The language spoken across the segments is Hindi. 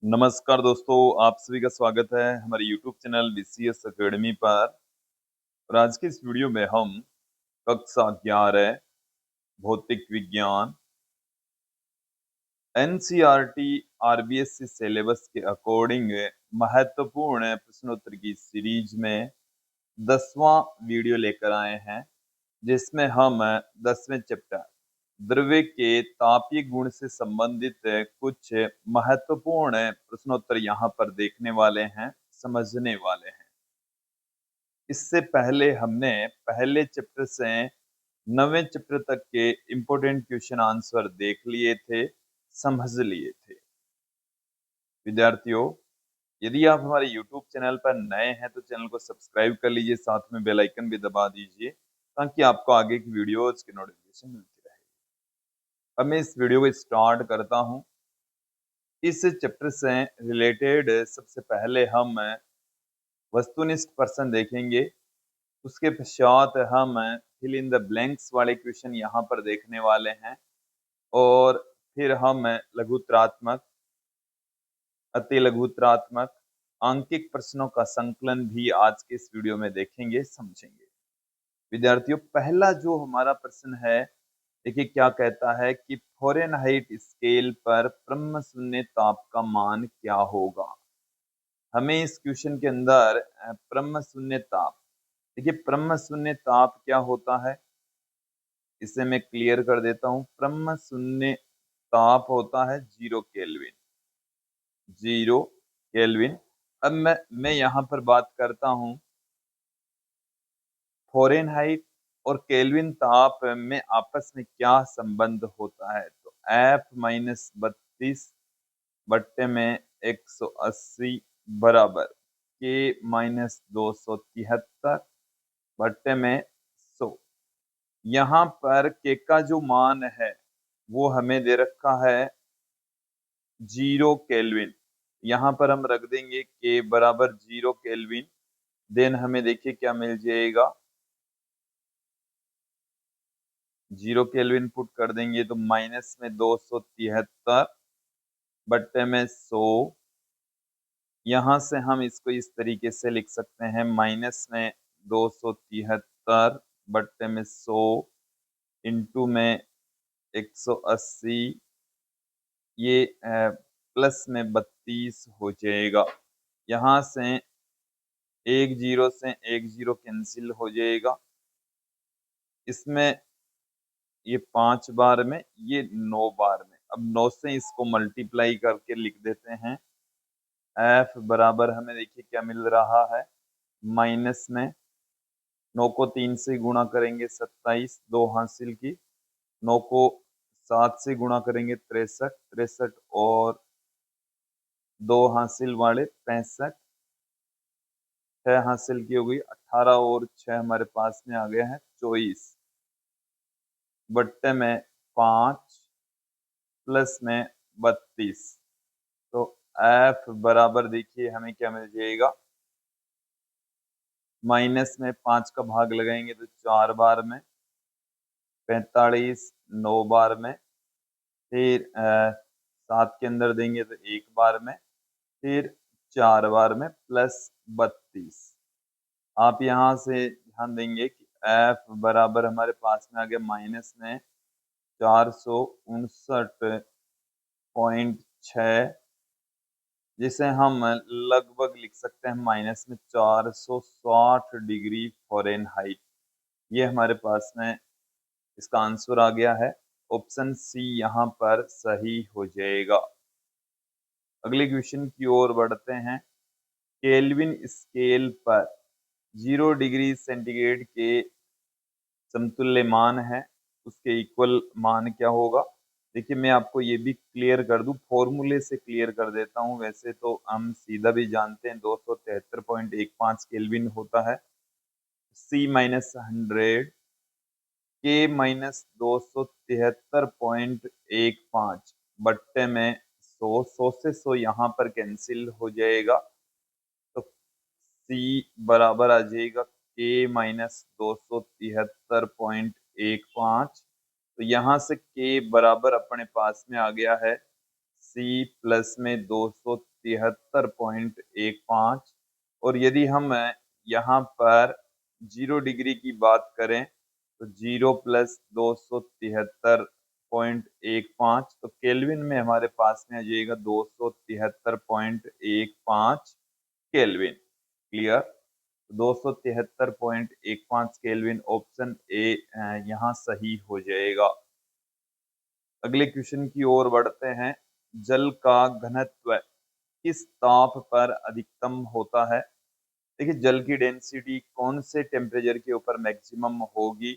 नमस्कार दोस्तों, आप सभी का स्वागत है हमारे यूट्यूब चैनल बीसीएस एकेडमी पर। और आज की इस वीडियो में हम कक्षा 11 भौतिक विज्ञान एनसीईआरटी आरबीएससी सिलेबस के अकॉर्डिंग महत्वपूर्ण प्रश्नोत्तर की सीरीज में 10वां वीडियो लेकर आए हैं, जिसमें हम 10वें चैप्टर द्रव्य के तापीय गुण से संबंधित कुछ महत्वपूर्ण प्रश्नोत्तर यहाँ पर देखने वाले हैं, समझने वाले हैं। इससे पहले हमने पहले चैप्टर से 9वें चैप्टर तक के इंपॉर्टेंट क्वेश्चन आंसर देख लिए थे, समझ लिए थे। विद्यार्थियों, यदि आप हमारे YouTube चैनल पर नए हैं तो चैनल को सब्सक्राइब कर लीजिए, साथ में बेल आइकन भी दबा दीजिए ताकि आपको आगे की वीडियोज की नोटिफिकेशन मिलती रहे। अब मैं इस वीडियो को स्टार्ट करता हूं। इस चैप्टर से रिलेटेड सबसे पहले हम वस्तुनिष्ठ प्रश्न देखेंगे। उसके पश्चात हम फिल इन द ब्लैंक्स वाले क्वेश्चन यहाँ पर देखने वाले हैं और फिर हम लघुत्रात्मक, अति लघुत्रात्मक, आंकिक प्रश्नों का संकलन भी आज के इस वीडियो में देखेंगे, समझेंगे। विद्यार्थियों, पहला जो हमारा प्रश्न है, देखिए क्या कहता है कि फ़ारेनहाइट स्केल पर ब्रह्म शून्य ताप का मान क्या होगा। हमें इस क्वेश्चन के अंदर ब्रह्म शून्य ताप, देखिए ब्रह्म शून्य ताप क्या होता है इसे मैं क्लियर कर देता हूं। ब्रह्म शून्य ताप होता है 0 केल्विन, 0 केल्विन। अब मैं यहाँ पर बात करता हूं फ़ारेनहाइट और केल्विन ताप में आपस में क्या संबंध होता है। तो F-32/180 बराबर K-273 बट्टे में 100। यहाँ पर के का जो मान है वो हमें दे रखा है 0 केल्विन। यहाँ पर हम रख देंगे के बराबर 0 केल्विन। देन हमें देखिए क्या मिल जाएगा, 0 केल्विन पुट कर देंगे तो माइनस में 273 बट्टे में 100। यहाँ से हम इसको इस तरीके से लिख सकते हैं, माइनस में 273 बट्टे में 100 इंटू में 180, ये प्लस में 32 हो जाएगा। यहाँ से एक जीरो से एक जीरो कैंसिल हो जाएगा। इसमें ये 5 बार में, ये 9 बार में। अब 9 से इसको मल्टीप्लाई करके लिख देते हैं। F बराबर हमें देखिए क्या मिल रहा है, माइनस में 9 को 3 से गुणा करेंगे 27, 2 हासिल की। 9 को 7 से गुणा करेंगे 63, 63 और 2 हासिल वाले 65, 6 हासिल की हो गई 18 और 6 हमारे पास में आ गया है 24 बट्टे में 5 प्लस में 32। तो F बराबर देखिए हमें क्या मिल जाएगा, माइनस में 5 का भाग लगाएंगे तो 4 बार में, 45 9 बार में, फिर 7 के अंदर देंगे तो 1 बार में, फिर 4 बार में प्लस 32। आप यहाँ से ध्यान देंगे कि F बराबर हमारे पास में आ गया माइनस में 459.6, जिसे हम लगभग लिख सकते हैं माइनस में 460 डिग्री फ़ारेनहाइट। ये हमारे पास में इसका आंसर आ गया है। ऑप्शन सी यहाँ पर सही हो जाएगा। अगले क्वेश्चन की ओर बढ़ते हैं। केल्विन स्केल पर 0 डिग्री सेंटीग्रेड के समतुल्य मान है, उसके इक्वल मान क्या होगा। देखिए मैं आपको ये भी क्लियर कर दूं, फॉर्मूले से क्लियर कर देता हूं। वैसे तो हम सीधा भी जानते हैं 273.15 केल्विन होता है। C-100 K-273.15 बट्टे में 100, 100 से 100 यहाँ पर कैंसिल हो जाएगा। तो C बराबर आ जाएगा K-273.15। तो यहाँ से K बराबर अपने पास में आ गया है C प्लस में 273.15 और यदि हम यहाँ पर 0 डिग्री की बात करें तो 0 प्लस 273.15 तो केल्विन में हमारे पास में आ जाएगा 273.15 kelvin. Clear? 273.15 kelvin option A यहाँ सही हो जाएगा। अगले क्वेश्चन की ओर बढ़ते हैं। जल का घनत्व किस ताप पर अधिकतम होता है? देखिए, जल की डेंसिटी कौन से टेम्परेचर के ऊपर मैक्सिमम होगी?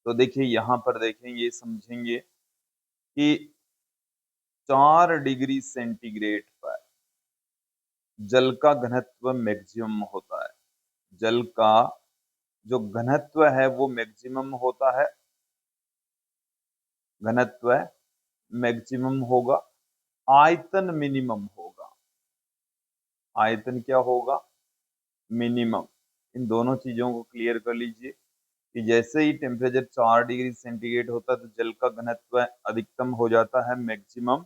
तो देखिए यहाँ पर देखेंगे, समझेंगे कि 4 डिग्री सेंटीग्रेड पर जल का घनत्व मैक्सिमम होता है। जल का जो घनत्व है वो मैक्सिमम होता है, घनत्व मैक्सिमम होगा, आयतन मिनिमम होगा। आयतन क्या होगा? मिनिमम। इन दोनों चीजों को क्लियर कर लीजिए कि जैसे ही टेम्परेचर 4 डिग्री सेंटीग्रेड होता है तो जल का घनत्व अधिकतम हो जाता है, मैक्सिमम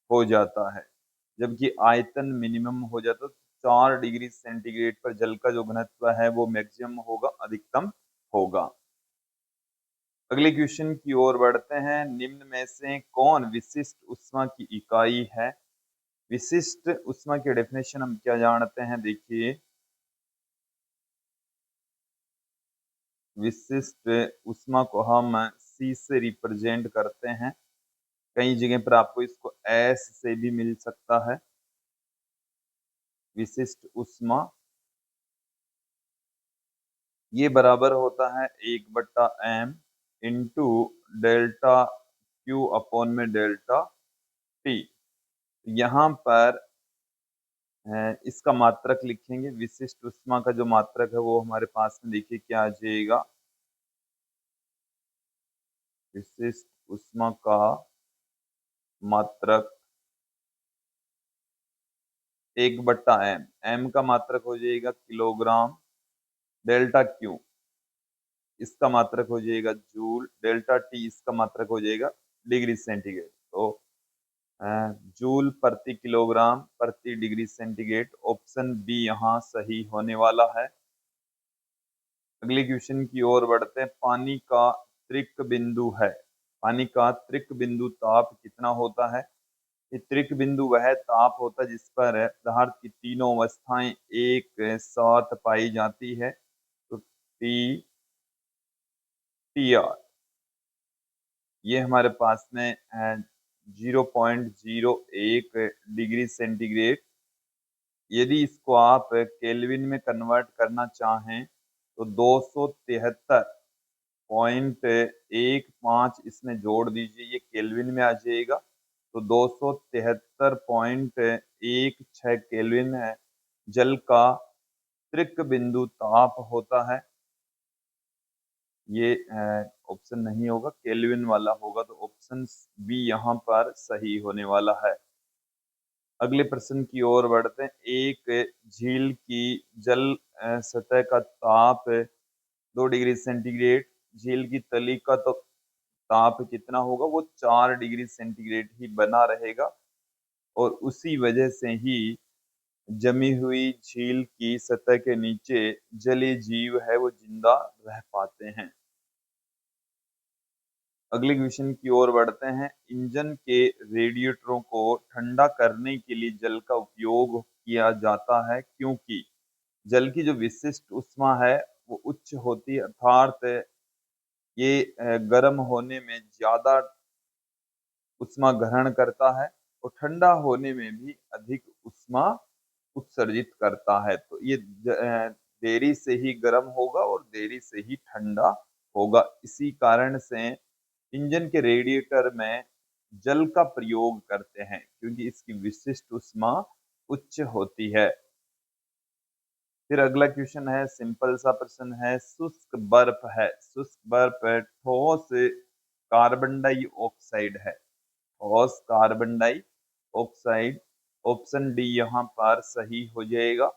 हो जाता है, जबकि आयतन मिनिमम हो जाता है। 4 डिग्री सेंटीग्रेड पर जल का जो घनत्व है वो मैक्सिमम होगा, अधिकतम होगा। अगले क्वेश्चन की ओर बढ़ते हैं। निम्न में से कौन विशिष्ट ऊष्मा की इकाई है? विशिष्ट ऊष्मा की डेफिनेशन हम क्या जानते हैं? देखिए, विशिष्ट ऊष्मा को हम C से रिप्रेजेंट करते हैं। कई जगह पर आपको इसको S से भी मिल सकता है। विशिष्ट ऊष्मा ये बराबर होता है 1/m into delta Q upon में डेल्टा T। यहाँ पर इसका मात्रक लिखेंगे। विशिष्ट ऊष्मा का जो मात्रक है वो हमारे पास में देखिए क्या आ जाएगा। विशिष्ट ऊष्मा का मात्रक 1/m, m का मात्रक हो जाएगा किलोग्राम, डेल्टा Q इसका मात्रक हो जाएगा जूल, डेल्टा T इसका मात्रक हो जाएगा डिग्री सेंटीग्रेड। तो जूल प्रति किलोग्राम प्रति डिग्री सेंटीग्रेड, ऑप्शन बी यहाँ सही होने वाला है। अगले क्वेश्चन की ओर बढ़ते हैं। पानी का त्रिक बिंदु है। पानी का त्रिक बिंदु ताप कितना होता है? ये त्रिक बिंदु वह ताप होता है जिस पर पदार्थ की तीनों अवस्थाएं एक साथ पाई जाती है। तो Tr ये हमारे पास में 0.01 डिग्री सेंटीग्रेड। यदि इसको आप केल्विन में कन्वर्ट करना चाहें तो 273.15 इसमें जोड़ दीजिए, ये केल्विन में आ जाएगा। तो 273.16 केल्विन है जल का त्रिक बिंदु ताप होता है। ये ऑप्शन नहीं होगा, केल्विन वाला होगा। तो ऑप्शन बी यहाँ पर सही होने वाला है। अगले प्रश्न की ओर बढ़ते हैं। एक झील की जल सतह का ताप 2 डिग्री सेंटीग्रेड, झील की तली का तो ताप कितना होगा? वो 4 डिग्री सेंटीग्रेड ही बना रहेगा और उसी वजह से ही जमी हुई झील की सतह के नीचे जलीय जीव है वो जिंदा रह पाते हैं। अगले क्वेश्चन की ओर बढ़ते हैं। इंजन के रेडिएटरों को ठंडा करने के लिए जल का उपयोग किया जाता है क्योंकि जल की जो विशिष्ट ऊष्मा है वो उच्च होती है, अर्थात ये गर्म होने में ज्यादा ऊष्मा ग्रहण करता है और ठंडा होने में भी अधिक ऊष्मा उत्सर्जित करता है। तो ये देरी से ही गर्म होगा और देरी से ही ठंडा होगा। इसी कारण से इंजन के रेडिएटर में जल का प्रयोग करते हैं क्योंकि इसकी विशिष्ट ऊष्मा उच्च होती है। फिर अगला क्वेश्चन है, सिंपल सा प्रश्न है। शुष्क बर्फ है। शुष्क बर्फ ठोस कार्बन डाइऑक्साइड है। ठोस कार्बन डाइऑक्साइड, ऑप्शन डी यहाँ पर सही हो जाएगा।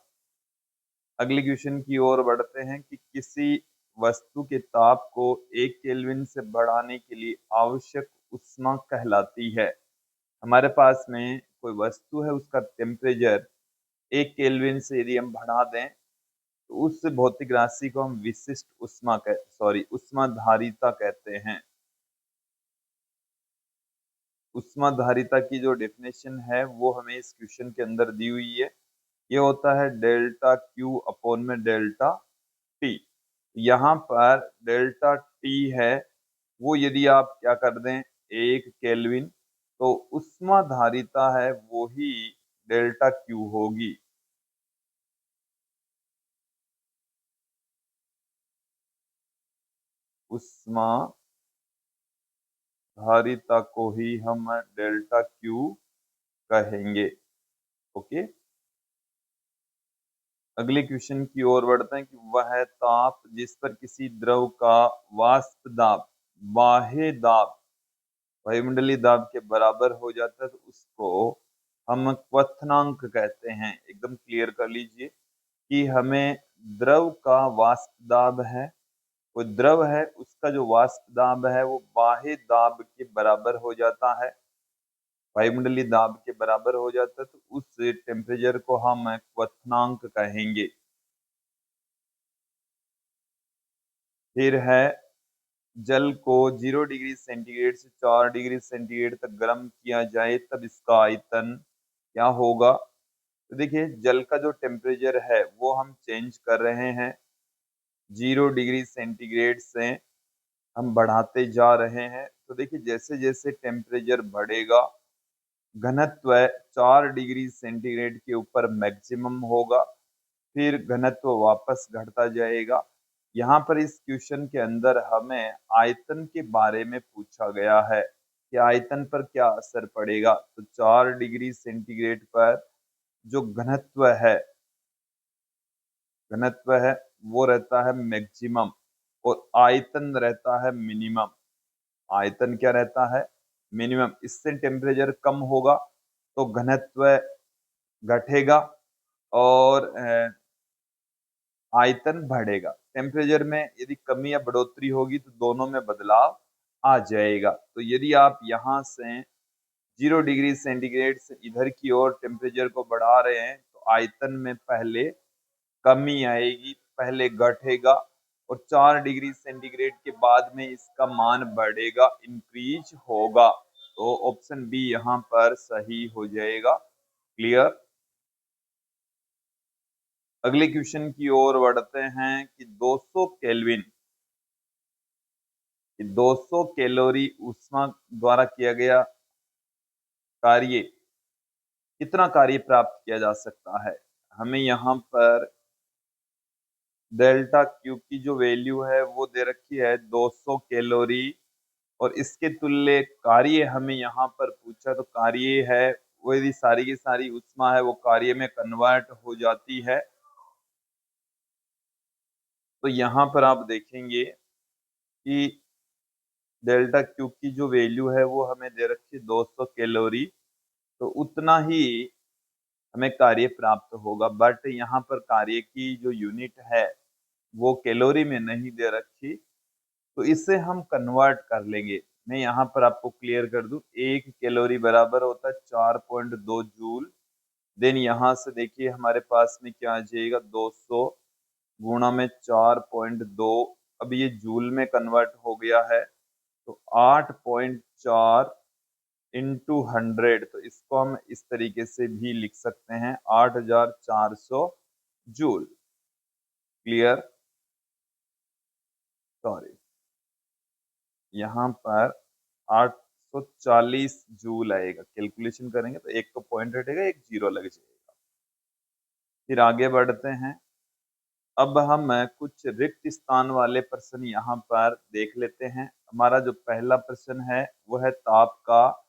अगले क्वेश्चन की ओर बढ़ते हैं कि किसी वस्तु के ताप को 1 केल्विन से बढ़ाने के लिए आवश्यक ऊष्मा कहलाती है। हमारे पास में कोई वस्तु है उसका टेम्परेचर 1 केल्विन से यदि हम बढ़ा दें तो उस भौतिक राशि को हम विशिष्ट ऊष्माधारिता कहते हैं। ऊष्माधारिता की जो डेफिनेशन है वो हमें इस क्वेश्चन के अंदर दी हुई है। ये होता है डेल्टा क्यू अपॉन में डेल्टा टी। यहाँ पर डेल्टा टी है वो यदि आप क्या कर दें 1 केल्विन, तो ऊष्माधारिता है वो ही डेल्टा क्यू होगी। ऊष्माधारिता को ही हम डेल्टा क्यू कहेंगे। ओके, अगले क्वेश्चन की ओर बढ़ते हैं कि वह ताप जिस पर किसी द्रव का वाष्प दाब बाह्य दाब वायुमंडलीय दाब के बराबर हो जाता है तो उसको हम क्वथनांक कहते हैं। एकदम क्लियर कर लीजिए कि हमें द्रव का वाष्प दाब है, कोई द्रव है उसका जो वाष्प दाब है वो बाह्य दाब के बराबर हो जाता है, वायुमंडलीय दाब के बराबर हो जाता है, तो उस टेम्परेचर को हम क्वथनांक कहेंगे। फिर है जल को 0 डिग्री सेंटीग्रेड से 4 डिग्री सेंटीग्रेड तक गर्म किया जाए तब इसका आयतन क्या होगा। तो देखिए जल का जो टेम्परेचर है वो हम चेंज कर रहे हैं, 0 डिग्री सेंटीग्रेड से हम बढ़ाते जा रहे हैं। तो देखिए जैसे जैसे टेम्परेचर बढ़ेगा घनत्व 4 डिग्री सेंटीग्रेड के ऊपर मैक्सिमम होगा, फिर घनत्व वापस घटता जाएगा। यहाँ पर इस क्वेश्चन के अंदर हमें आयतन के बारे में पूछा गया है कि आयतन पर क्या असर पड़ेगा। तो 4 डिग्री सेंटीग्रेड पर जो घनत्व है वो रहता है मैक्सिमम और आयतन रहता है मिनिमम। आयतन क्या रहता है, मिनिमम। इससे टेम्परेचर कम होगा तो घनत्व घटेगा और आयतन बढ़ेगा। टेम्परेचर में यदि कमी या बढ़ोतरी होगी तो दोनों में बदलाव आ जाएगा। तो यदि आप यहाँ से 0 डिग्री सेंटीग्रेड से इधर की ओर टेम्परेचर को बढ़ा रहे हैं तो आयतन में पहले कमी आएगी, पहले घटेगा और 4 डिग्री सेंटीग्रेड के बाद में इसका मान बढ़ेगा, इंक्रीज होगा। तो ऑप्शन बी यहाँ पर सही हो जाएगा। क्लियर। अगले क्वेश्चन की ओर बढ़ते हैं कि 200 कैलोरी ऊष्मा द्वारा किया गया कार्य, कितना कार्य प्राप्त किया जा सकता है। हमें यहाँ पर डेल्टा क्यू की जो वैल्यू है वो दे रखी है 200 कैलोरी और इसके तुल्य कार्य हमें यहाँ पर पूछा, तो कार्य है वो यदि सारी की सारी ऊष्मा है वो कार्य में कन्वर्ट हो जाती है। तो यहाँ पर आप देखेंगे कि डेल्टा क्यू की जो वैल्यू है वो हमें दे रखी है 200 कैलोरी, तो उतना ही हमें कार्य प्राप्त होगा। बट यहाँ पर कार्य की जो यूनिट है वो कैलोरी में नहीं दे रखी, तो इसे हम कन्वर्ट कर लेंगे। मैं यहाँ पर आपको क्लियर कर दूं, 1 कैलोरी बराबर होता है 4.2 जूल। देन यहाँ से देखिए हमारे पास में क्या आ जाएगा, 200 गुणा में 4.2, अब ये जूल में कन्वर्ट हो गया है तो 8.4 इंटू 100, तो इसको हम इस तरीके से भी लिख सकते हैं 8400 जूल। क्लियर। सॉरी, यहाँ पर 840 जूल आएगा। कैलकुलेशन करेंगे तो एक तो पॉइंट हटेगा, एक जीरो लग जाएगा। फिर आगे बढ़ते हैं। अब हम कुछ रिक्त स्थान वाले प्रश्न यहाँ पर देख लेते हैं। हमारा जो पहला प्रश्न है वो है ताप का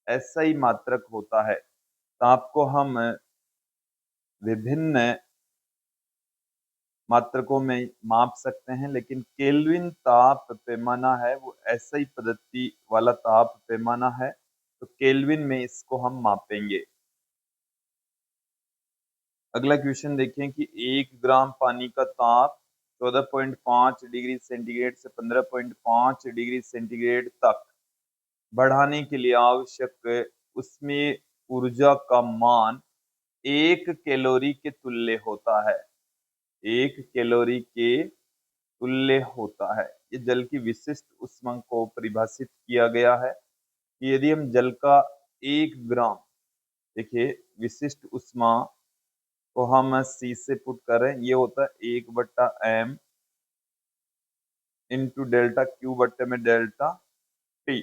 एसआई मात्रक होता है। ताप को हम विभिन्न मात्रकों में माप सकते हैं, लेकिन केल्विन ताप पैमाना है वो एसआई पद्धति वाला ताप पैमाना है, तो केल्विन में इसको हम मापेंगे। अगला क्वेश्चन देखें कि 1 ग्राम पानी का ताप 14.5 डिग्री सेंटीग्रेड से 15.5 डिग्री सेंटीग्रेड तक बढ़ाने के लिए आवश्यक उसमें ऊर्जा का मान 1 कैलोरी के तुल्य होता है। 1 कैलोरी के तुल्य होता है। ये जल की विशिष्ट ऊष्मा को परिभाषित किया गया है कि यदि हम जल का 1 ग्राम, देखिए विशिष्ट ऊष्मा को हम C से पुट करें, ये होता है 1/m इंटू डेल्टा Q बट्टे में डेल्टा T।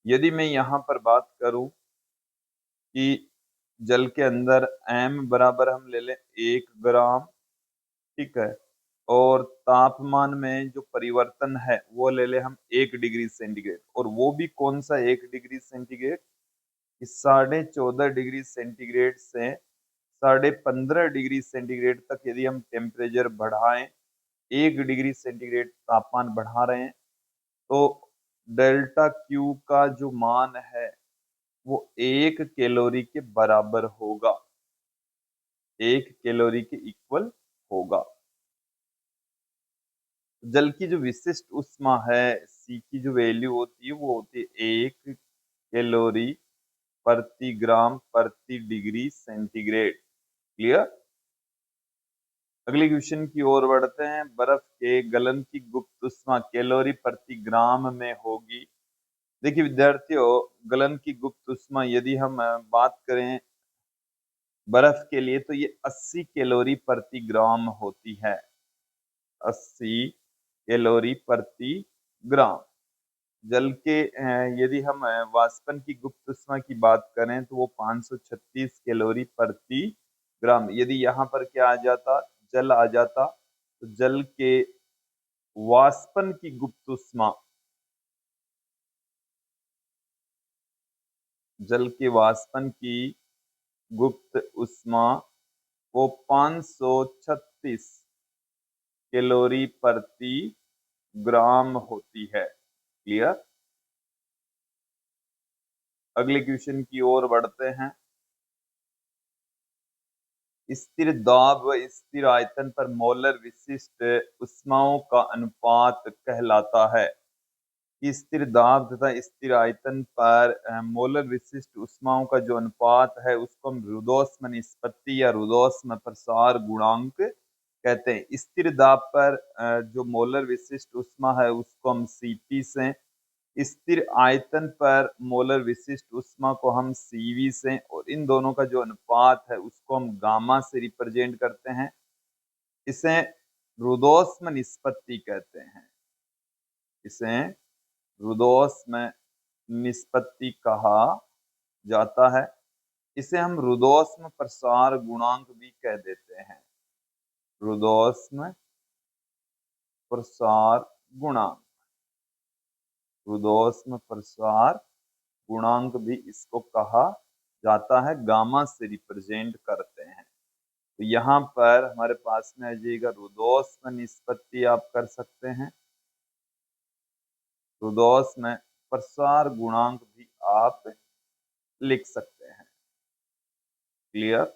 यदि मैं यहाँ पर बात करूं कि जल के अंदर m बराबर हम ले लें 1 ग्राम, ठीक है, और तापमान में जो परिवर्तन है वो ले ले हम 1 डिग्री सेंटीग्रेड, और वो भी कौन सा 1 डिग्री सेंटीग्रेड, 14.5 डिग्री सेंटीग्रेड से 15.5 डिग्री सेंटीग्रेड तक यदि हम टेम्परेचर बढ़ाएं, 1 डिग्री सेंटीग्रेड तापमान बढ़ा रहे हैं, तो डेल्टा क्यू का जो मान है वो 1 कैलोरी के बराबर होगा, 1 कैलोरी के इक्वल होगा। जल की जो विशिष्ट ऊष्मा है C की जो वैल्यू होती है वो होती है 1 कैलोरी प्रति ग्राम प्रति डिग्री सेंटीग्रेड। क्लियर। अगले क्वेश्चन की ओर बढ़ते हैं। बर्फ के गलन की गुप्त ऊष्मा कैलोरी प्रति ग्राम में होगी। देखिए विद्यार्थियों, गलन की गुप्त ऊष्मा यदि हम बात करें बर्फ के लिए तो ये 80 कैलोरी प्रति ग्राम होती है, 80 कैलोरी प्रति ग्राम। जल के यदि हम वाष्पन की गुप्त ऊष्मा की बात करें तो वो 536 कैलोरी प्रति ग्राम। यदि यहाँ पर क्या आ जाता, जल आ जाता, तो जल के वाष्पन की गुप्त ऊष्मा, जल के वाष्पन की गुप्त ऊष्मा वो 536 कैलोरी प्रति ग्राम होती है। क्लियर। अगले क्वेश्चन की ओर बढ़ते हैं। स्थिर दाब व स्थिर आयतन पर मोलर विशिष्ट ऊष्माओं का अनुपात कहलाता है। कि स्थिर दाब तथा स्थिर आयतन पर मोलर विशिष्ट ऊष्माओं का जो अनुपात है उसको हम रुद्धोष्म निष्पत्ति या रुद्धोष्म प्रसार गुणांक कहते हैं। स्थिर दाब पर जो मोलर विशिष्ट ऊष्मा है उसको हम Cp से, स्थिर आयतन पर मोलर विशिष्ट ऊष्मा को हम Cv से, और इन दोनों का जो अनुपात है उसको हम गामा से रिप्रेजेंट करते हैं। इसे रुद्धोष्म निष्पत्ति कहते हैं, इसे रुद्धोष्म निष्पत्ति कहा जाता है। इसे हम रुद्धोष्म प्रसार गुणांक भी कह देते हैं, रुद्धोष्म प्रसार गुणांक, रुद्धोष्म प्रसार गुणांक भी इसको कहा जाता है, गामा से रिप्रेजेंट करते हैं। तो यहाँ पर हमारे पास में आ जाएगा रुद्धोष्म निष्पत्ति आप कर सकते हैं, रुद्धोष्म प्रसार गुणांक भी आप लिख सकते हैं। क्लियर।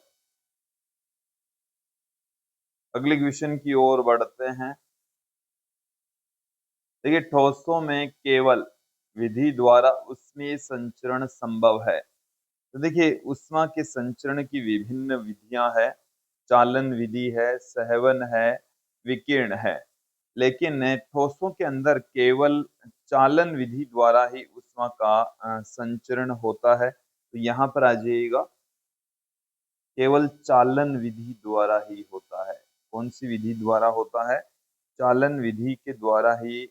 अगले क्वेश्चन की ओर बढ़ते हैं। देखिए ठोसों में केवल विधि द्वारा ऊष्मीय संचरण संभव है। तो देखिए ऊष्मा के संचरण की विभिन्न विधियां हैं, चालन विधि है, सहवन है, विकिरण है, लेकिन ठोसों के अंदर केवल चालन विधि द्वारा ही ऊष्मा का संचरण होता है। तो यहाँ पर आ जाइएगा, केवल चालन विधि द्वारा ही होता है। कौन सी विधि द्वारा होता है? चालन विधि के द्वारा ही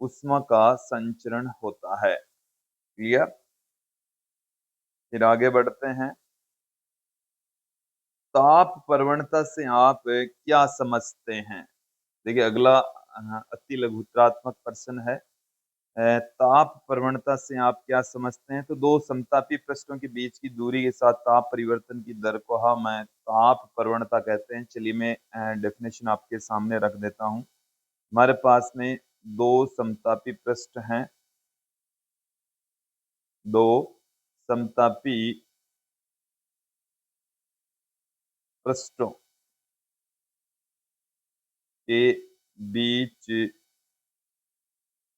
ऊष्मा का संचरण होता है। क्लियर। फिर आगे बढ़ते हैं। ताप प्रवणता से आप क्या समझते हैं? देखिए अगला अति लघुत्रात्मक प्रश्न है। ताप प्रवणता से आप क्या समझते हैं? तो दो समतापी पृष्ठों के बीच की दूरी के साथ ताप परिवर्तन की दर को हम ताप प्रवणता कहते हैं। चलिए मैं डेफिनेशन आपके सामने रख देता हूं। हमारे पास में दो समतापी पृष्ठ हैं, दो समतापी पृष्ठों के बीच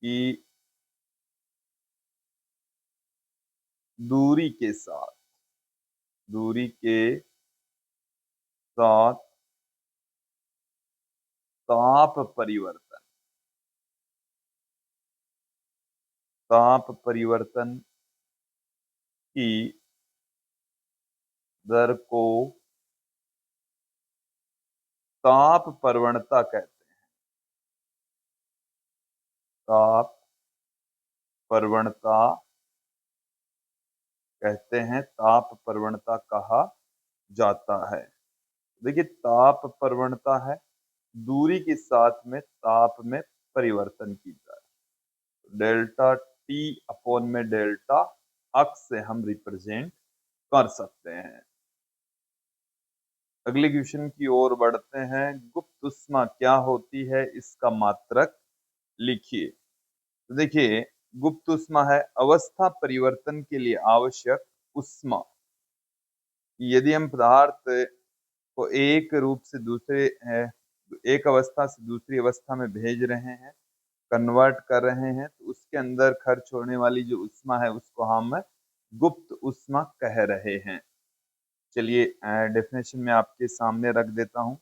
की दूरी के साथ दूरी के साथ ताप परिवर्तन, ताप परिवर्तन की दर को ताप प्रवणता कहते हैं। ताप प्रवणता कहते हैं, ताप प्रवणता कहा जाता है। देखिए, ताप प्रवणता है दूरी के साथ में ताप में परिवर्तन की दर। डेल्टा टी अपॉन में डेल्टा अक्स से हम रिप्रेजेंट कर सकते हैं। अगले क्वेश्चन की ओर बढ़ते हैं। गुप्त उष्मा क्या होती है, इसका मात्रक लिखिए। तो देखिए, गुप्त उष्मा है अवस्था परिवर्तन के लिए आवश्यक उष्मा। यदि हम पदार्थ को एक रूप से दूसरे एक अवस्था से दूसरी अवस्था में भेज रहे हैं, कन्वर्ट कर रहे हैं, तो उसके अंदर खर्च होने वाली जो उष्मा है उसको हम गुप्त उष्मा कह रहे हैं। चलिए डेफिनेशन में आपके सामने रख देता हूं।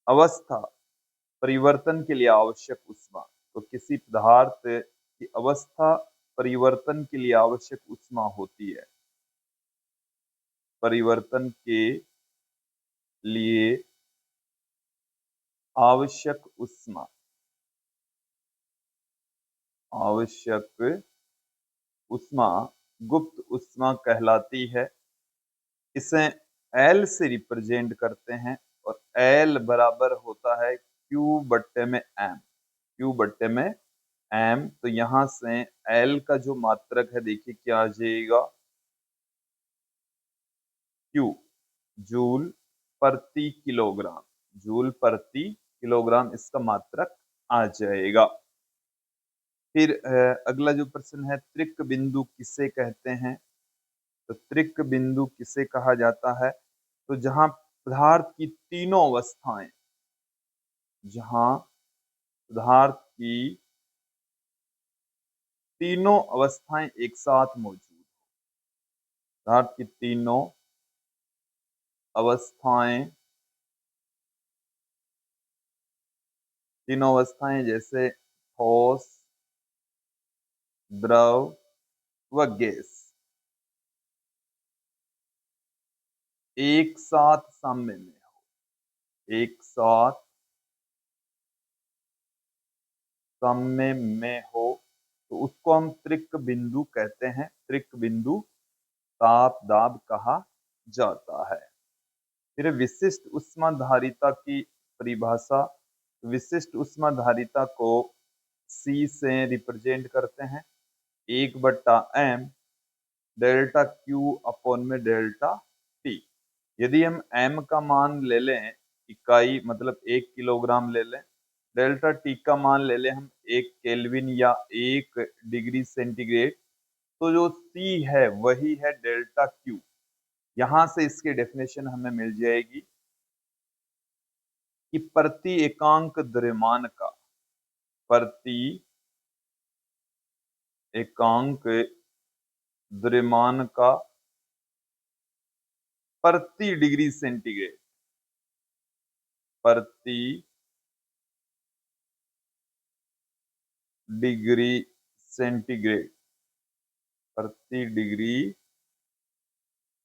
अवस्था परिवर्तन के लिए आवश्यक उष्मा, तो किसी पदार्थ की अवस्था परिवर्तन के लिए आवश्यक उष्मा होती है। परिवर्तन के लिए आवश्यक उष्मा, आवश्यक उष्मा गुप्त उष्मा कहलाती है। इसे L से रिप्रेजेंट करते हैं और L बराबर होता है Q बट्टे में M। Q बट्टे में M, तो यहां से L का जो मात्रक है देखिए क्या आ जाएगा, Q जूल प्रति किलोग्राम। जूल प्रति किलोग्राम इसका मात्रक आ जाएगा। फिर अगला जो प्रश्न है, त्रिक बिंदु किसे कहते हैं? तो त्रिक बिंदु किसे कहा जाता है? तो जहां पदार्थ की तीनों अवस्थाएं, जहां पदार्थ की तीनों अवस्थाएं एक साथ मौजूद, पदार्थ की तीनों अवस्थाएं, तीनों अवस्थाएं जैसे ठोस, द्रव व गैस, एक साथ साम्य में हो, एक साथ साम्य में हो, तो उसको हम त्रिक बिंदु कहते हैं। त्रिक बिंदु ताप दाब कहा जाता है। फिर विशिष्ट ऊष्माधारिता की परिभाषा। विशिष्ट ऊष्माधारिता को C से रिप्रेजेंट करते हैं 1/m डेल्टा Q अपॉन में डेल्टा T। यदि हम m का मान ले लें, इकाई मतलब 1 किलोग्राम ले लें, डेल्टा T का मान ले लें हम 1 केल्विन या 1 डिग्री सेंटीग्रेड, तो जो C है वही है डेल्टा Q। यहां से इसकी डेफिनेशन हमें मिल जाएगी कि प्रति एकांक द्रव्यमान का, प्रति एकांक द्रव्यमान का प्रति डिग्री सेंटीग्रेड, प्रति डिग्री सेंटीग्रेड, प्रति डिग्री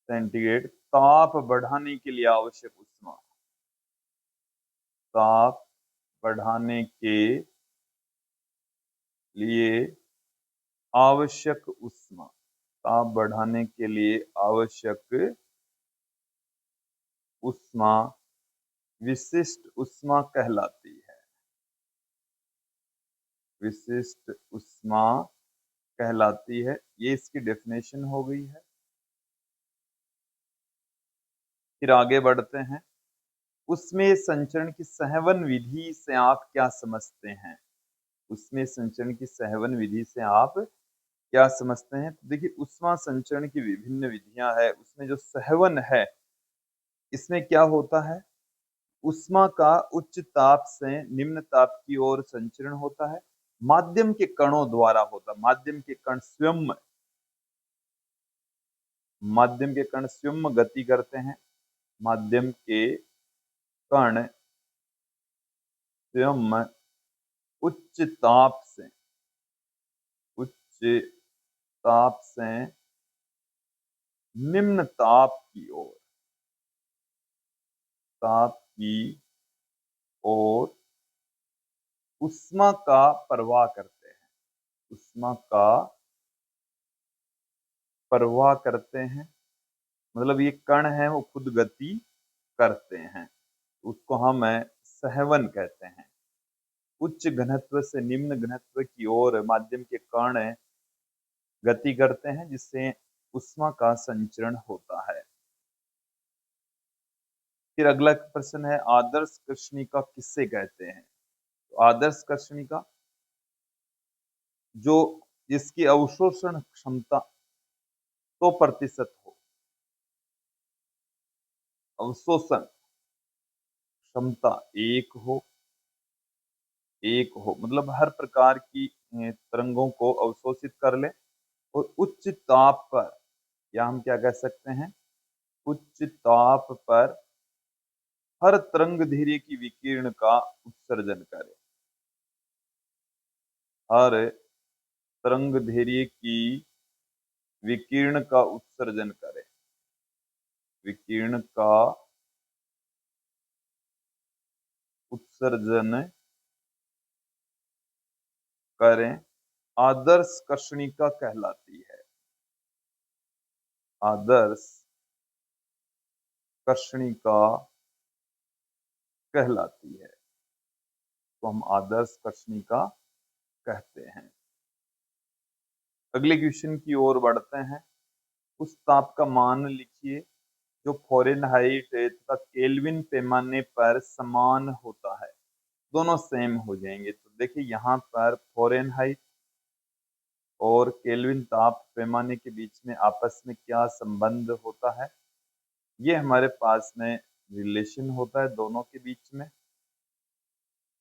सेंटीग्रेड ताप बढ़ाने के लिए आवश्यक उष्मा, ताप बढ़ाने के लिए आवश्यक उष्मा, ताप बढ़ाने के लिए आवश्यक उष्मा विशिष्ट उष्मा कहलाती है। विशिष्ट उष्मा कहलाती है। ये इसकी डेफिनेशन हो गई है। फिर आगे बढ़ते हैं। उसमें संचरण की सहवन विधि से आप क्या समझते हैं? उसमें संचरण की सहवन विधि से आप क्या समझते हैं? तो देखिए, उष्मा संचरण की विभिन्न विधियां है। उसमें जो सहवन है, इसमें क्या होता है, उष्मा का उच्च ताप से निम्न ताप की ओर संचरण होता है, माध्यम के कणों द्वारा होता है। माध्यम के कण स्वयं माध्यम के कण स्वयं गति करते हैं, माध्यम के कण स्वयं उच्च ताप से निम्न ताप की ओर उष्मा का प्रवाह करते हैं, उष्मा का प्रवाह करते हैं। मतलब ये कण है वो खुद गति करते हैं, उसको हम सहवन कहते हैं। उच्च घनत्व से निम्न घनत्व की ओर माध्यम के कण गति करते हैं, जिससे उष्मा का संचरण होता है। फिर अगला प्रश्न है, आदर्श कृष्णिका किससे कहते हैं? तो आदर्श कृष्णिका जो जिसकी अवशोषण क्षमता 100% हो, अवशोषण क्षमता एक हो, मतलब हर प्रकार की तरंगों को अवशोषित कर ले, और उच्च ताप पर, या हम क्या कह सकते हैं, उच्च ताप पर हर तरंग दैर्ध्य की विकिरण का उत्सर्जन करे, हर तरंग दैर्ध्य की विकिरण का उत्सर्जन करे, विकिरण का उत्सर्जन करें, आदर्श कर्षणिका कहलाती है। आदर्श कर्षणिका कहलाती है, तो हम आदर्श कर्षणिका कहते हैं। अगले क्वेश्चन की ओर बढ़ते हैं। उस ताप का मान लिखिए जो फ़ारेनहाइट तथा केल्विन पैमाने पर समान होता है। दोनों सेम हो जाएंगे। तो देखिए यहाँ पर फ़ारेनहाइट और केल्विन ताप पैमाने के बीच में आपस में क्या संबंध होता है, ये हमारे पास में रिलेशन होता है दोनों के बीच में।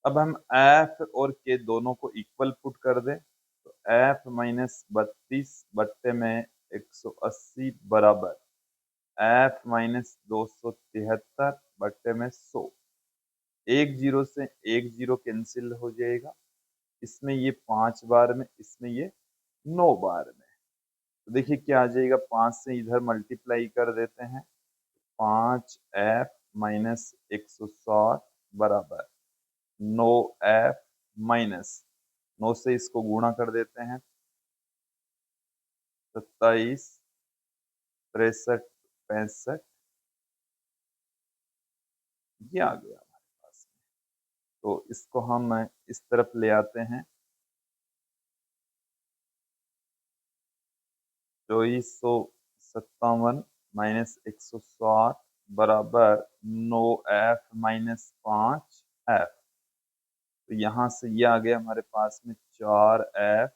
अब हम F और K दोनों को इक्वल पुट कर दें, तो F माइनस 32 बट्टे में 180 बराबर F माइनस 273 बट्टे में 100। एक जीरो से एक जीरो कैंसिल हो जाएगा, इसमें ये 5 बार में, इसमें ये 9 बार में। तो देखिए क्या आ जाएगा, 5 से इधर मल्टीप्लाई कर देते हैं, 5F माइनस 160 बराबर 9F माइनस 9 से इसको गुणा कर देते हैं, 27 63 65, ये आ गया हमारे पास में। तो इसको हम इस तरफ ले आते हैं, 2457 माइनस 160 बराबर 9F माइनस 5F। तो यहाँ से ये आ गया हमारे पास में 4F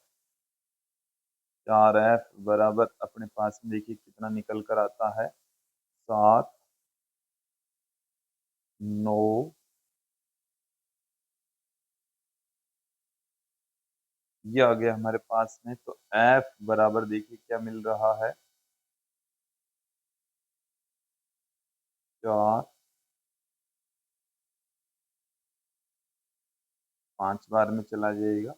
बराबर अपने पास में देखिए कितना निकल कर आता है, 7 9 ये आ गया हमारे पास में। तो F बराबर देखिए क्या मिल रहा है, 4 5 बार में चला जाएगा,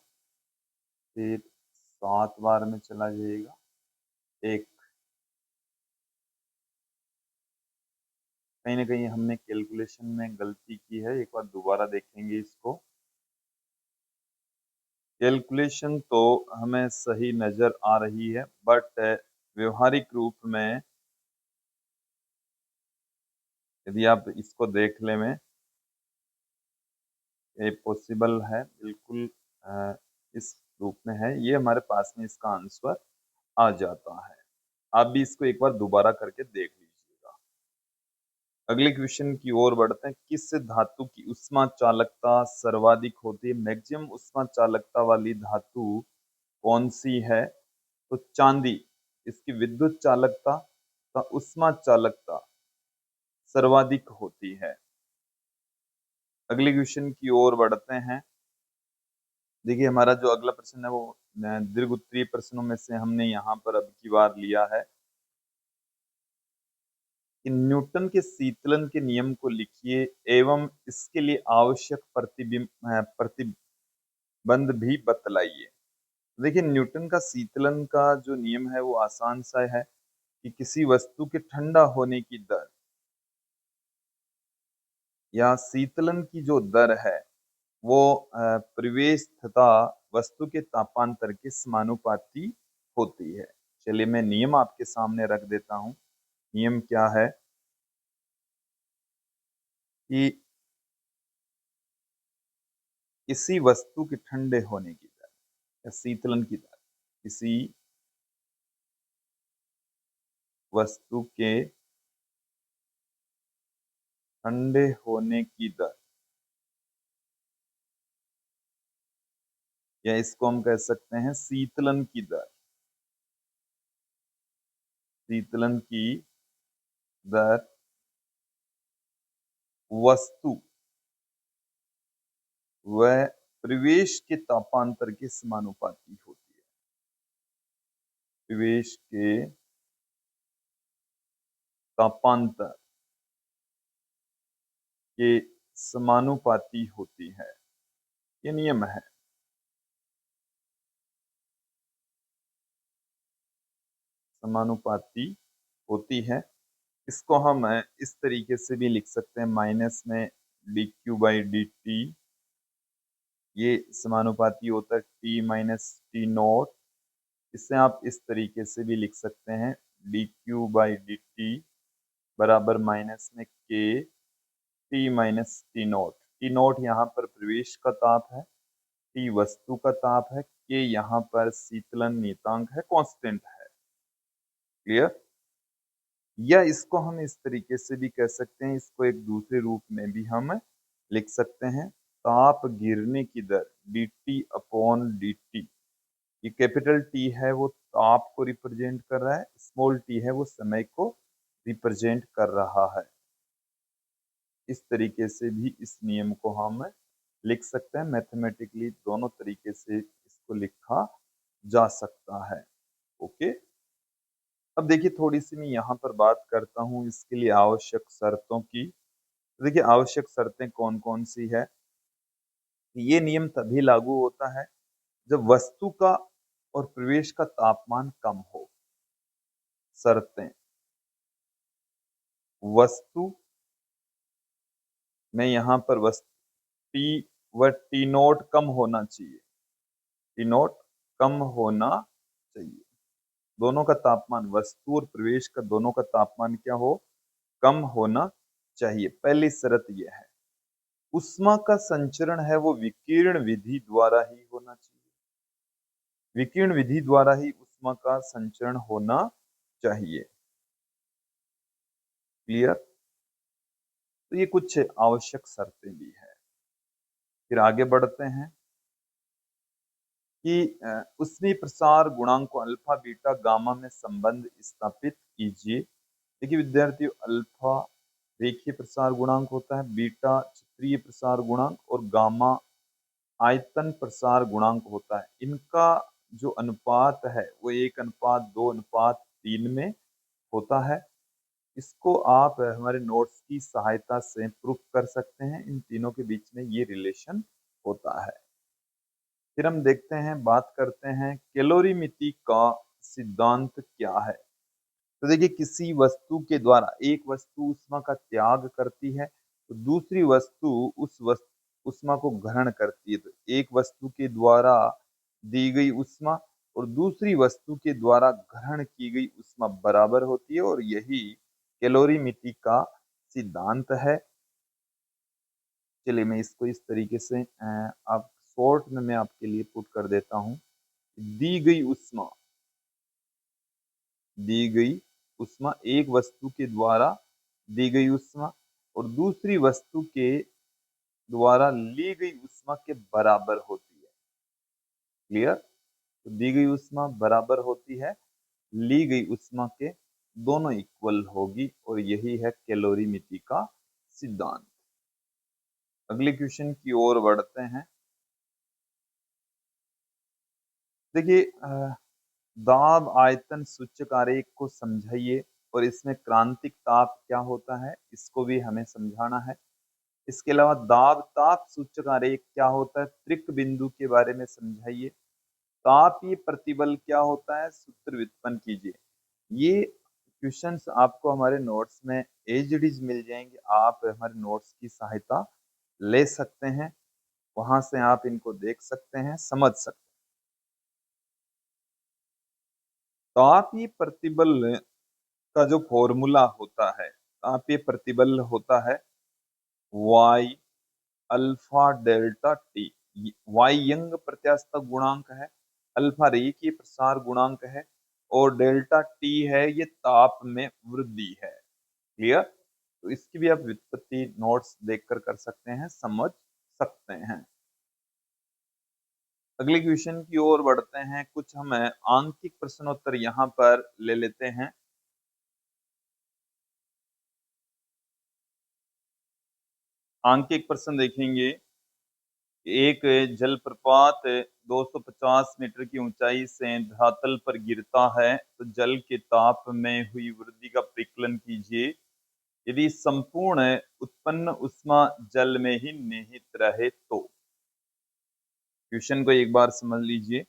फिर 7 बार में चला जाएगा, एक कहीं ना कहीं हमने कैलकुलेशन में गलती की है, एक बार दोबारा देखेंगे इसको। कैलकुलेशन तो हमें सही नजर आ रही है, बट व्यवहारिक रूप में यदि आप इसको देख ले में ये पॉसिबल है, बिल्कुल इस रूप में है, ये हमारे पास में इसका आंसर आ जाता है। आप भी इसको एक बार दोबारा करके देख लीजिएगा। अगले क्वेश्चन की ओर बढ़ते हैं। किस धातु की उष्मा चालकता सर्वाधिक होती है? मैक्सिमम उष्मा चालकता वाली धातु कौन सी है? तो चांदी, इसकी विद्युत चालकता का उष्मा चालकता सर्वाधिक होती है। अगले क्वेश्चन की ओर बढ़ते हैं। देखिए हमारा जो अगला प्रश्न है वो दीर्घ उत्तरीय प्रश्नों में से हमने यहाँ पर अब की बार लिया है। कि न्यूटन के शीतलन के नियम को लिखिए एवं इसके लिए आवश्यक प्रतिबंध भी बतलाइए। देखिए, न्यूटन का शीतलन का जो नियम है वो आसान सा है कि किसी वस्तु के ठंडा होने की दर या शीतलन की जो दर है वो परिवेश तथा वस्तु के तापांतर के समानुपाती होती है। चलिए मैं नियम आपके सामने रख देता हूं। नियम क्या है कि किसी वस्तु के ठंडे होने की दर या शीतलन की दर, किसी वस्तु के ठंडे होने की दर, या इसको हम कह सकते हैं शीतलन की दर। शीतलन की दर वस्तु व परिवेश के तापांतर के समानुपाती होती है। परिवेश के तापांतर के समानुपाती होती है। ये नियम है। समानुपाती होती है। इसको हम इस तरीके से भी लिख सकते हैं, माइनस में dq/dt। ये समानुपाती होता है t-t0। इससे आप इस तरीके से भी लिख सकते हैं dq/dt बराबर माइनस में k t-t0। t0 यहाँ पर प्रवेश का ताप है, t वस्तु का ताप है, k यहाँ पर शीतलन नियतांक है, कांस्टेंट है। क्लियर? या इसको हम इस तरीके से भी कह सकते हैं, इसको एक दूसरे रूप में भी हम लिख सकते हैं, ताप गिरने की दर dt/dt। ये कैपिटल T है वो ताप को रिप्रेजेंट कर रहा है, स्मॉल t है वो समय को रिप्रेजेंट कर रहा है। इस तरीके से भी इस नियम को हम लिख सकते हैं। मैथमेटिकली दोनों तरीके से इसको लिखा जा सकता है। ओके, अब देखिए थोड़ी सी मैं यहाँ पर बात करता हूँ इसके लिए आवश्यक शर्तों की। देखिए आवश्यक शर्तें कौन कौन सी है। ये नियम तभी लागू होता है जब वस्तु का और प्रवेश का तापमान कम हो। शर्तें, वस्तु में यहाँ पर वस्तु टी व टी नोट कम होना चाहिए। टी नोट कम होना चाहिए। दोनों का तापमान, वस्तु और प्रवेश का दोनों का तापमान क्या हो, कम होना चाहिए। पहली शर्त यह है। उष्मा का संचरण है वो विकिरण विधि द्वारा ही होना चाहिए। विकिरण विधि द्वारा ही उष्मा का संचरण होना चाहिए। क्लियर? तो ये कुछ आवश्यक शर्तें भी है। फिर आगे बढ़ते हैं कि ऊष्मीय प्रसार गुणांक को अल्फा बीटा गामा में संबंध स्थापित कीजिए। देखिए विद्यार्थियों, अल्फा रेखीय प्रसार गुणांक होता है, बीटा चित्रीय प्रसार गुणांक और गामा आयतन प्रसार गुणांक होता है। इनका जो अनुपात है वो 1:2:3 में होता है। इसको आप हमारे नोट्स की सहायता से प्रूफ कर सकते हैं। इन तीनों के बीच में ये रिलेशन होता है। फिर हम देखते हैं, बात करते हैं कैलोरीमिति का सिद्धांत क्या है। तो देखिए किसी वस्तु के द्वारा एक वस्तु उष्मा का त्याग करती है तो दूसरी वस्तु उस वस्तु उष्मा को ग्रहण करती है। तो एक वस्तु के द्वारा दी गई उष्मा और दूसरी वस्तु के द्वारा ग्रहण की गई उष्मा बराबर होती है और यही कैलोरीमिति का सिद्धांत है। चलिए मैं इसको इस तरीके से आप शॉर्ट में मैं आपके लिए पुट कर देता हूं। दी गई उष्मा, दी गई उष्मा एक वस्तु के द्वारा दी गई उष्मा और दूसरी वस्तु के द्वारा ली गई उष्मा के बराबर होती है। क्लियर? तो दी गई उष्मा बराबर होती है ली गई उष्मा के, दोनों इक्वल होगी और यही है कैलोरीमिति का सिद्धांत। अगले क्वेश्चन की ओर बढ़ते हैं। देखिए दाब आयतन सूचक आरेख को समझाइए और इसमें क्रांतिक ताप क्या होता है इसको भी हमें समझाना है। इसके अलावा दाब ताप सूचक आरेख क्या होता है, त्रिक बिंदु के बारे में समझाइए। तापीय प्रतिबल क्या होता है, सूत्र व्युत्पन्न कीजिए। ये क्वेश्चंस आपको हमारे नोट्स में एज इट इज मिल जाएंगे, आप हमारे नोट्स की सहायता ले सकते हैं, वहां से आप इनको देख सकते हैं, समझ सकते हैं। तापीय प्रतिबल का जो फॉर्मूला होता है, तापीय प्रतिबल होता है y alpha delta T. y young प्रत्यास्थ गुणांक है, अल्फा रेखीय प्रसार गुणांक है, और डेल्टा टी है ये ताप में वृद्धि है। क्लियर? तो इसकी भी आप व्युत्पत्ति नोट्स देखकर कर सकते हैं, समझ सकते हैं। अगले क्वेश्चन की ओर बढ़ते हैं। कुछ हम आंकिक प्रश्नोत्तर यहाँ पर ले लेते हैं। आंकिक प्रश्न देखेंगे। एक जलप्रपात 250 मीटर की ऊंचाई से धरातल पर गिरता है तो जल के ताप में हुई वृद्धि का परिकलन कीजिए। यदि संपूर्ण उत्पन्न उष्मा जल में ही निहित रहे तो। क्वेश्चन को एक बार समझ लीजिए।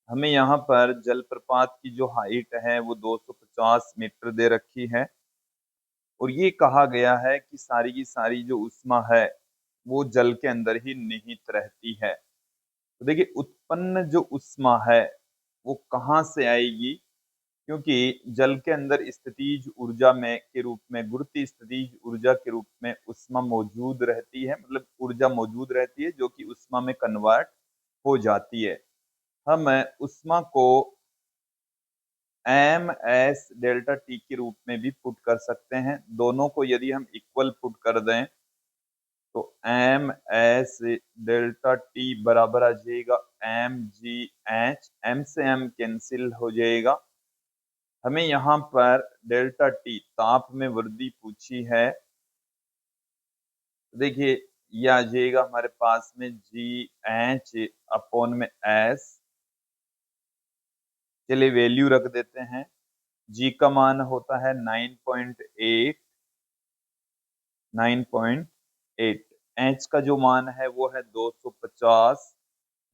हमें यहाँ पर जलप्रपात की जो हाइट है वो 250 मीटर दे रखी है, और ये कहा गया है कि सारी की सारी जो उष्मा है वो जल के अंदर ही निहित रहती है। तो देखिए, उत्पन्न जो उष्मा है वो कहाँ से आएगी, क्योंकि जल के अंदर स्थितिज ऊर्जा में के रूप में, गुरुत्व स्थितिज ऊर्जा के रूप में उष्मा मौजूद रहती है, मतलब ऊर्जा मौजूद रहती है जो कि उष्मा में कन्वर्ट हो जाती है। हम उष्मा को एम एस डेल्टा टी के रूप में भी पुट कर सकते हैं। दोनों को यदि हम इक्वल पुट कर दें तो एम एस डेल्टा टी बराबर आ जाएगा एम जी एच, एम से एम कैंसिल हो जाएगा। हमें यहाँ पर डेल्टा टी ताप में वृद्धि पूछी है, देखिए ये आ जाएगा हमारे पास में जी एच अपॉन में एस। चलिए वैल्यू रख देते हैं। जी का मान होता है 9.8, 9.8। एच का जो मान है वो है 250।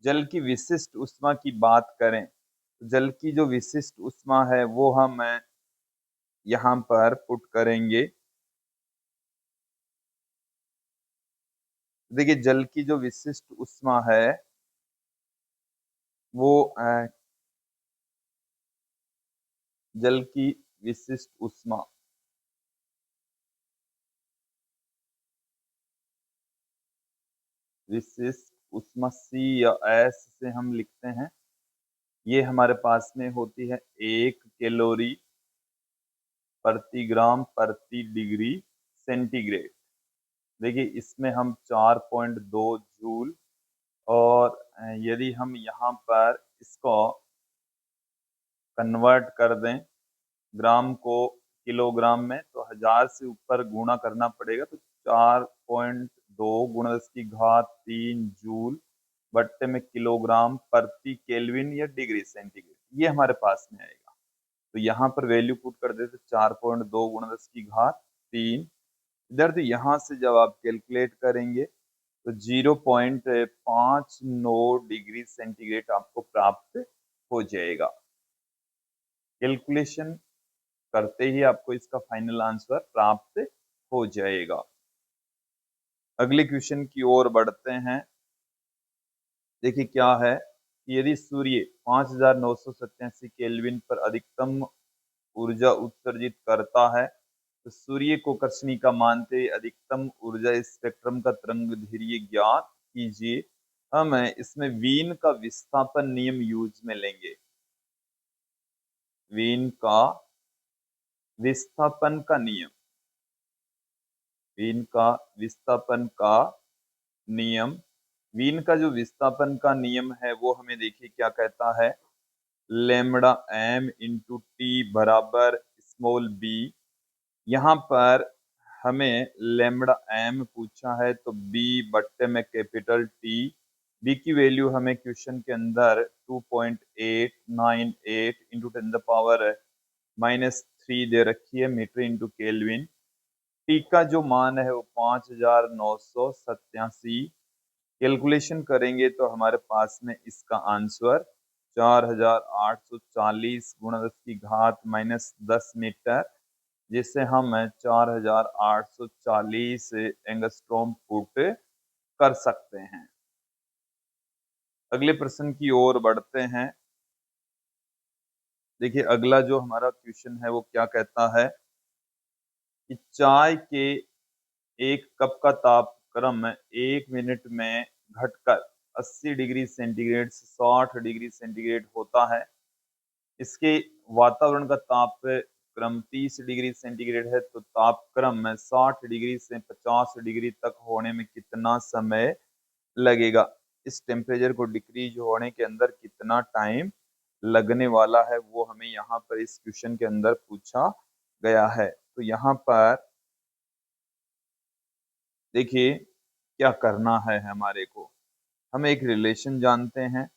जल की विशिष्ट उष्मा की बात करें तो जल की जो विशिष्ट उष्मा है वो हम यहाँ पर पुट करेंगे। देखिए, जल की जो विशिष्ट उष्मा है वो जल की विशिष्ट उष्मा विशिष्ट उष्मा सी या एस से हम लिखते हैं। ये हमारे पास में होती है 1 कैलोरी प्रति ग्राम प्रति डिग्री सेंटीग्रेड। देखिए, इसमें हम 4.2 जूल, और यदि हम यहाँ पर इसको कन्वर्ट कर दें ग्राम को किलोग्राम में तो 1000 से ऊपर गुणा करना पड़ेगा, तो 4.2 गुणा 10 की घात 3 जूल बट्टे में किलोग्राम प्रति केल्विन या डिग्री सेंटीग्रेड, ये हमारे पास में आएगा। तो यहाँ पर वैल्यू पुट कर देते 4.2 गुणा 10 की घात 3। इधर तो यहाँ से जब आप कैलकुलेट करेंगे तो 0.59 डिग्री सेंटीग्रेड आपको प्राप्त हो जाएगा। कैलकुलेशन करते ही आपको इसका फाइनल आंसर प्राप्त हो जाएगा। अगले क्वेश्चन की ओर बढ़ते हैं। देखिए क्या है कि यदि सूर्य 5987 केल्विन पर अधिकतम ऊर्जा उत्सर्जित करता है तो सूर्य को कर्षणिका मानते हुए अधिकतम ऊर्जा स्पेक्ट्रम का तरंग दैर्घ्य ज्ञात कीजिए। हम इसमें वीन का विस्थापन नियम यूज में लेंगे। वीन का विस्थापन का नियम, वीन का विस्थापन का नियम, वीन का जो विस्थापन का नियम है वो हमें देखिए क्या कहता है, लेमड़ा एम इंटू टी बराबर स्मॉल बी। यहाँ पर हमें लेमड़ा एम पूछा है तो बी बट्टे में कैपिटल टी। बी की वैल्यू हमें क्वेश्चन के अंदर 2.898 इंटू 10 द पावर 3 दे रखी है मीटर इंटू केल्विन। टी का जो मान है वो 5987। कैलकुलेशन करेंगे तो हमारे पास में इसका आंसर 4840 गुणा 10 की घात -10 मीटर, जिससे हम 4840 एंगस्ट्रॉम फुट कर सकते हैं। अगले प्रश्न की ओर बढ़ते हैं। देखिए अगला जो हमारा क्वेश्चन है वो क्या कहता है कि चाय के एक कप का तापक्रम 1 मिनट में घटकर 80 डिग्री सेंटीग्रेड से 60 डिग्री सेंटीग्रेड होता है। इसके वातावरण का तापक्रम 30 डिग्री सेंटीग्रेड है, तो तापक्रम में 60 डिग्री से 50 डिग्री तक होने में कितना समय लगेगा? इस टेम्परेचर को डिक्रीज होने के अंदर कितना टाइम लगने वाला है, वो हमें यहाँ पर इस क्वेश्चन के अंदर पूछा गया है। तो यहाँ पर देखिए क्या करना है हमारे को। हम एक रिलेशन जानते हैं,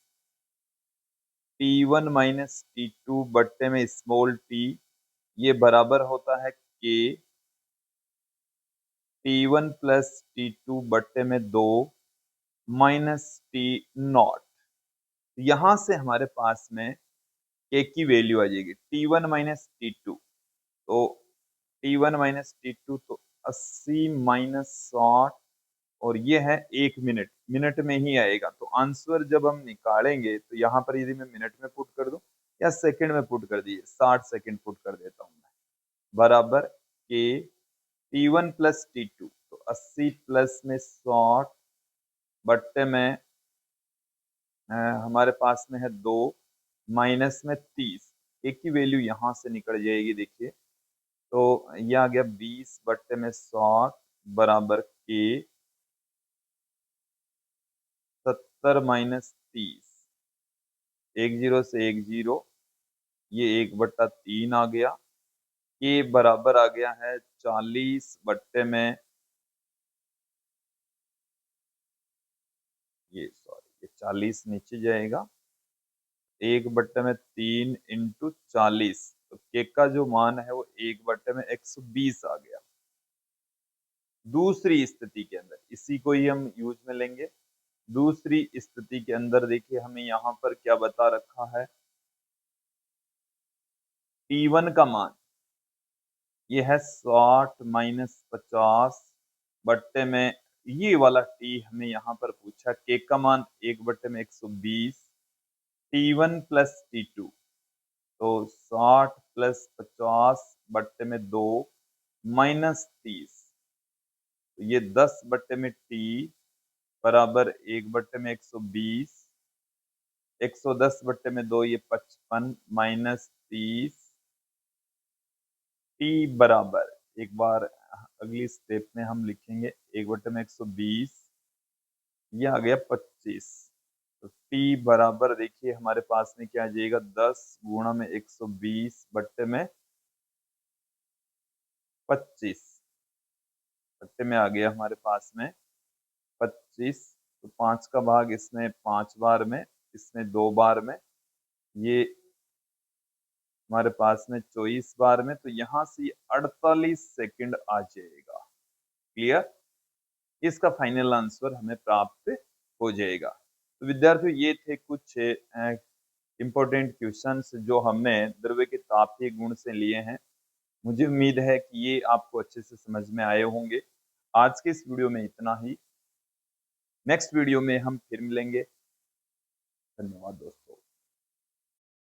T1 माइनस T2 बट्टे में स्मॉल t, ये बराबर होता है K T1 प्लस T2 बट्टे में 2 माइनस T0। यहां से हमारे पास में K की वैल्यू आ जाएगी T1 माइनस T2, तो T1 माइनस T2 तो 80 माइनस 60, और ये है 1 मिनट, मिनट में ही आएगा। तो आंसर जब हम निकालेंगे तो यहाँ पर यदि मैं मिनट में पुट कर दूं या सेकंड में पुट कर दीजिए, 60 सेकंड पुट कर देता हूं मैं, बराबर के T1 प्लस T2, तो 80 प्लस में 60 बट्टे में हमारे पास में है 2 माइनस में 30। एक की वैल्यू यहाँ से निकल जाएगी। देखिए तो ये आ गया 20 बट्टे में 60 बराबर के 70 माइनस 30। 10 से 10, ये 1/3 आ गया। के बराबर आ गया है 40 बट्टे में ये 40 नीचे जाएगा, 1/3 इंटू 40, तो के का जो मान है वो 1/120 आ गया। दूसरी स्थिति के अंदर इसी को ही हम यूज में लेंगे। दूसरी स्थिति के अंदर देखिए हमें यहाँ पर क्या बता रखा है, T1 का मान ये है 60 माइनस 50 बट्टे में ये वाला टी हमें यहाँ पर पूछा, के का मान 1/120, T1 प्लस T2, तो 60 प्लस 50 बट्टे में 2 माइनस 30, तो ये 10 बट्टे में टी बराबर 1/120, 110 बट्टे में 2 ये 55 माइनस 30, टी बराबर एक बार अगली स्टेप में हम लिखेंगे 1/120, ये आ गया 25। तो टी बराबर देखिए हमारे पास में क्या आ जाएगा, 10 गुणा में 120 बट्टे में 25, बट्टे में आ गया हमारे पास में 25। तो 5 का भाग इसमें 5 बार में, इसमें 2 बार में, ये हमारे पास में 24 बार में, तो यहाँ से 48 सेकंड आ जाएगा। क्लियर? इसका फाइनल आंसर हमें प्राप्त हो जाएगा। तो विद्यार्थियों ये थे कुछ इंपॉर्टेंट क्वेश्चंस जो हमने द्रव्य के तापीय गुण से लिए हैं। मुझे उम्मीद है कि ये आपको अच्छे से समझ में आए होंगे। आज के इस वीडियो में इतना ही। नेक्स्ट वीडियो में हम फिर मिलेंगे। धन्यवाद दोस्तों।